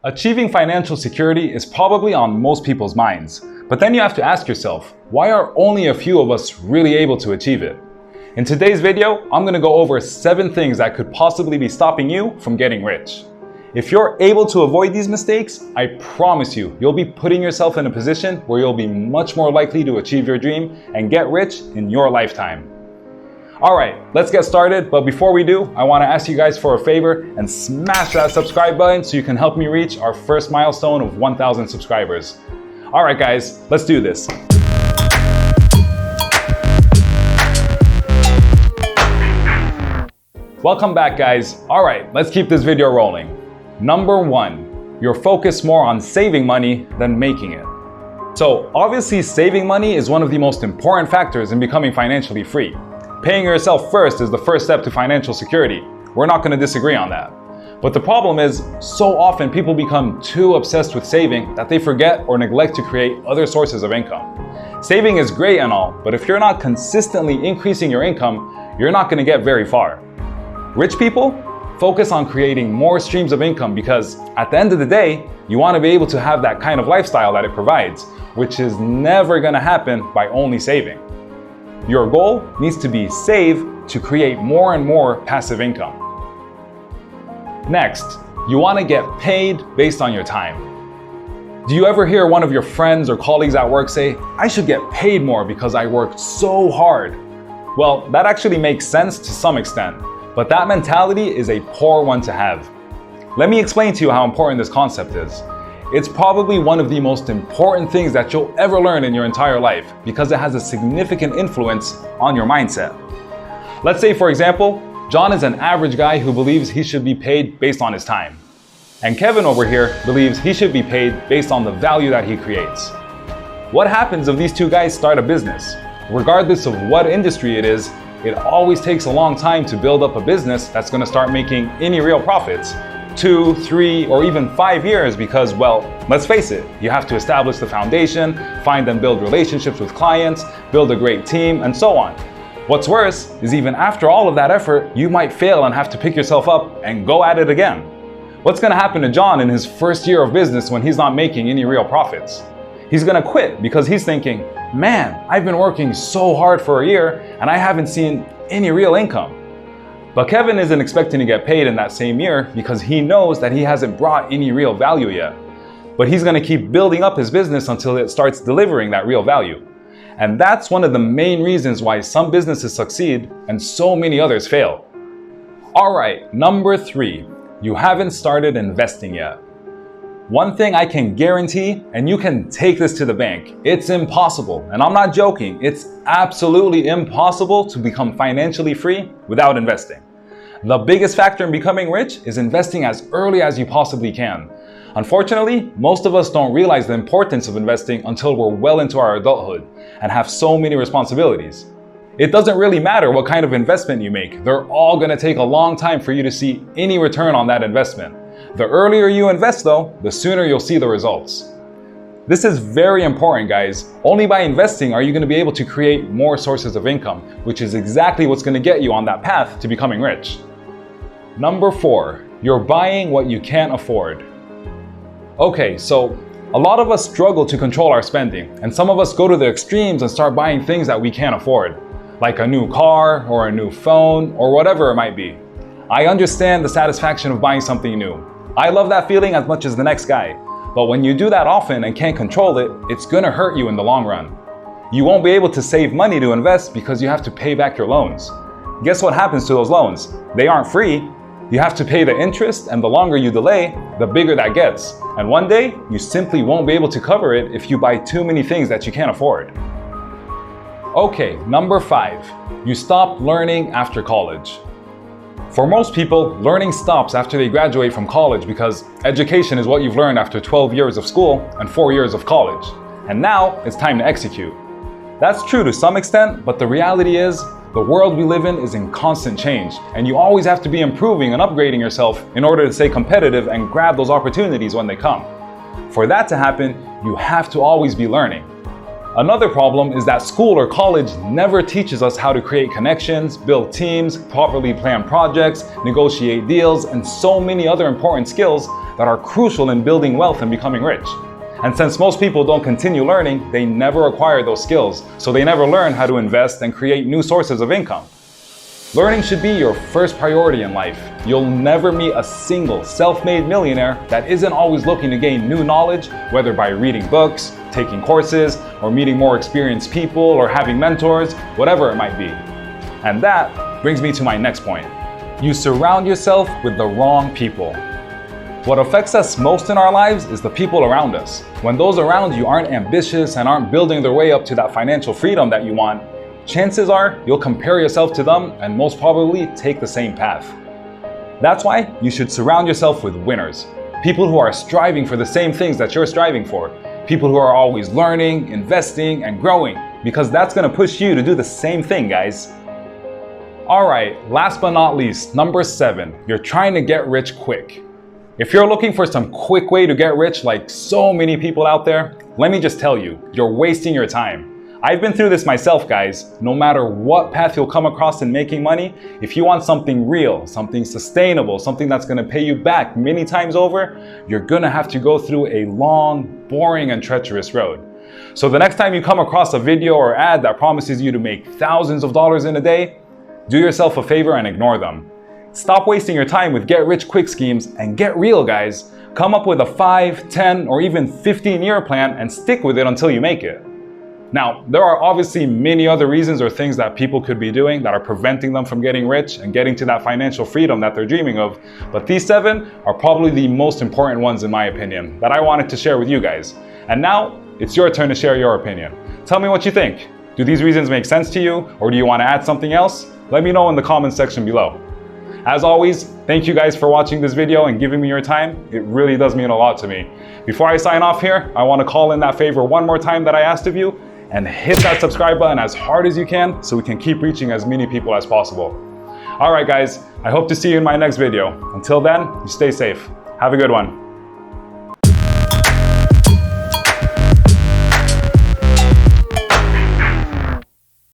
Achieving financial security is probably on most people's minds, but then you have to ask yourself, why are only a few of us really able to achieve it? In today's video, I'm going to go over 7 things that could possibly be stopping you from getting rich. If you're able to avoid these mistakes, I promise you'll be putting yourself in a position where you'll be much more likely to achieve your dream and get rich in your lifetime. Alright, let's get started, but before we do, I want to ask you guys for a favor and smash that subscribe button so you can help me reach our first milestone of 1,000 subscribers. Alright guys, let's do this. Welcome back guys. Alright, let's keep this video rolling. Number 1, you're focused more on saving money than making it. So obviously saving money is one of the most important factors in becoming financially free. Paying yourself first is the first step to financial security. We're not going to disagree on that. But the problem is, so often people become too obsessed with saving that they forget or neglect to create other sources of income. Saving is great and all, but if you're not consistently increasing your income, you're not going to get very far. Rich people focus on creating more streams of income because at the end of the day, you want to be able to have that kind of lifestyle that it provides, which is never going to happen by only saving. Your goal needs to be save to create more and more passive income. Next, you want to get paid based on your time. Do you ever hear one of your friends or colleagues at work say, "I should get paid more because I worked so hard"? Well, that actually makes sense to some extent, but that mentality is a poor one to have. Let me explain to you how important this concept is. It's probably one of the most important things that you'll ever learn in your entire life because it has a significant influence on your mindset. Let's say, for example, John is an average guy who believes he should be paid based on his time. And Kevin over here believes he should be paid based on the value that he creates. What happens if these two guys start a business? Regardless of what industry it is, it always takes a long time to build up a business that's going to start making any real profits. 2, 3, or even 5 years because, well, let's face it, you have to establish the foundation, find and build relationships with clients, build a great team, and so on. What's worse is even after all of that effort, you might fail and have to pick yourself up and go at it again. What's going to happen to John in his first year of business when he's not making any real profits? He's going to quit because he's thinking, "Man, I've been working so hard for a year and I haven't seen any real income." But Kevin isn't expecting to get paid in that same year because he knows that he hasn't brought any real value yet. But he's going to keep building up his business until it starts delivering that real value. And that's one of the main reasons why some businesses succeed and so many others fail. Alright, number 3, you haven't started investing yet. One thing I can guarantee, and you can take this to the bank, it's impossible, and I'm not joking, it's absolutely impossible to become financially free without investing. The biggest factor in becoming rich is investing as early as you possibly can. Unfortunately, most of us don't realize the importance of investing until we're well into our adulthood and have so many responsibilities. It doesn't really matter what kind of investment you make, they're all going to take a long time for you to see any return on that investment. The earlier you invest though, the sooner you'll see the results. This is very important guys. Only by investing are you going to be able to create more sources of income, which is exactly what's going to get you on that path to becoming rich. Number 4, you're buying what you can't afford. Okay, so a lot of us struggle to control our spending, and some of us go to the extremes and start buying things that we can't afford, like a new car or a new phone or whatever it might be. I understand the satisfaction of buying something new. I love that feeling as much as the next guy. But when you do that often and can't control it, it's gonna hurt you in the long run. You won't be able to save money to invest because you have to pay back your loans. Guess what happens to those loans? They aren't free. You have to pay the interest, and the longer you delay, the bigger that gets. And one day, you simply won't be able to cover it if you buy too many things that you can't afford. Okay, number 5, you stop learning after college. For most people, learning stops after they graduate from college because education is what you've learned after 12 years of school and 4 years of college. And now it's time to execute. That's true to some extent, but the reality is, the world we live in is in constant change, and you always have to be improving and upgrading yourself in order to stay competitive and grab those opportunities when they come. For that to happen, you have to always be learning. Another problem is that school or college never teaches us how to create connections, build teams, properly plan projects, negotiate deals, and so many other important skills that are crucial in building wealth and becoming rich. And since most people don't continue learning, they never acquire those skills, so they never learn how to invest and create new sources of income. Learning should be your first priority in life. You'll never meet a single self-made millionaire that isn't always looking to gain new knowledge, whether by reading books, taking courses, or meeting more experienced people, or having mentors, whatever it might be. And that brings me to my next point. You surround yourself with the wrong people. What affects us most in our lives is the people around us. When those around you aren't ambitious and aren't building their way up to that financial freedom that you want, chances are you'll compare yourself to them and most probably take the same path. That's why you should surround yourself with winners. People who are striving for the same things that you're striving for. People who are always learning, investing, and growing, because that's going to push you to do the same thing, guys. Alright, last but not least, number 7, you're trying to get rich quick. If you're looking for some quick way to get rich like so many people out there, let me just tell you, you're wasting your time. I've been through this myself, guys. No matter what path you'll come across in making money, if you want something real, something sustainable, something that's gonna pay you back many times over, you're gonna have to go through a long, boring, and treacherous road. So the next time you come across a video or ad that promises you to make thousands of dollars in a day, do yourself a favor and ignore them. Stop wasting your time with get-rich-quick schemes and get real, guys. Come up with a 5, 10, or even 15-year plan and stick with it until you make it. Now, there are obviously many other reasons or things that people could be doing that are preventing them from getting rich and getting to that financial freedom that they're dreaming of, but these 7 are probably the most important ones in my opinion that I wanted to share with you guys. And now, it's your turn to share your opinion. Tell me what you think. Do these reasons make sense to you, or do you want to add something else? Let me know in the comments section below. As always, thank you guys for watching this video and giving me your time. It really does mean a lot to me. Before I sign off here, I want to call in that favor one more time that I asked of you, and hit that subscribe button as hard as you can so we can keep reaching as many people as possible. Alright guys, I hope to see you in my next video. Until then, you stay safe. Have a good one.